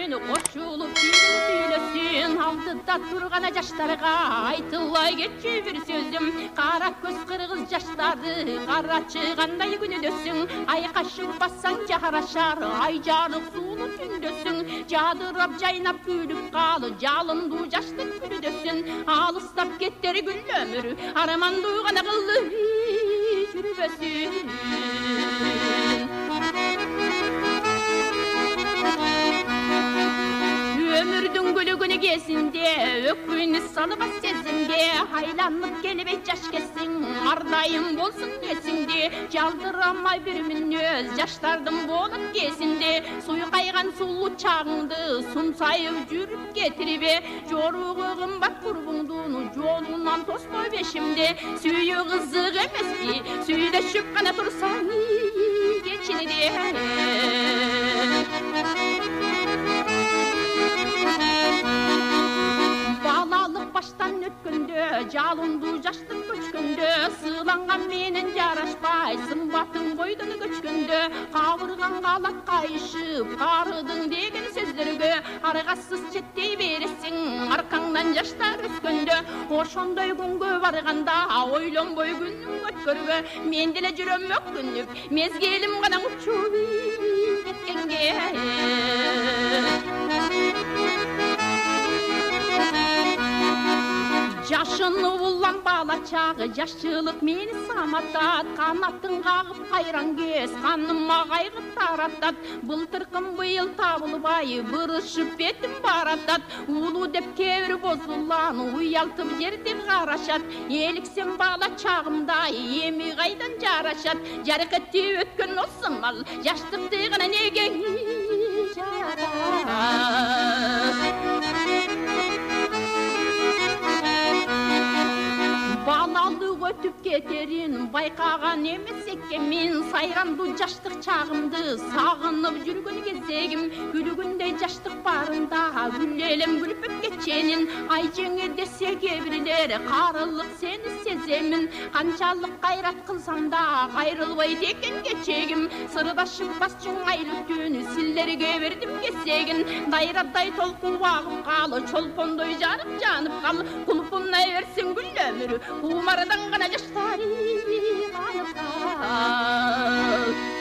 күн қошылып сөйлесін алдыда тұрған жаштарға айтылай кетші бір сөзім қара көз қырғыз жаштарды қарачы қандай күн өтесің ай қашып бассаң жарашар ай жарық сулы түндесің жадырап жайнап күліп қалы жалынды жаштың күлдесін алыстап кеттер гүл өмір арманды ғана қылы жүрбесін өмірдің гүлігіні кезінде өкпені салып сезімде айланып келіп жаш кесің ардайым болсын есіңде жалдырамай бір мінез жаштардың болып кезінде суйқайған сұлу чағыңды сумсайып жүріп кетірбе жоруғы қымбат құрбыңдың жолынан тоспай бешімде сүйі қызық емес пе сөйлесіп қана тұрсаң кешінде балалық баштан өткенде жалынды жаштың көчкенде сыланған менен жарашпай сымбатың бойдан көчкенде қабырған қалап қайышып қарыдың деген сөздерге арғасыз шеттей бересің арқаңнан жаштар өскенде ошондой күнгө барганда ойлонбой күнүң өткөргө мен деле жүрөм өкүнүп мезгилим гана учуп кеткенге жашыны улан бала чагы жашчылык мени саматат канатын кагып кайран кез каныма кайгы таратат былтыркым быйыл табылбай бырышып бетим баратат улуу деп кээ бир бозулан уялтып жерди карашат эликсем бала чагымдай эми кайдан жарашат жаракеттип өткөн осумал жаштыкты гана неге балалык өтүп кетерин байкаган эмес экенмин сайранды жаштык чагымды сагынып жүргөн кезегим күлгүндөй жаштык барында гүл элем күлпөп кетченин ай жеңе десе кээ бирлер карылык сени сеземин канчалык кайрат кылсам да кайрылбайт экен кечегим сырдашып басчың айлы түн силерге бердим кесегин дайрадай толкун багып кал чолпондой жарып жанып кал кулпунай берсең гүл өмүр умардан гана жаштары канып кал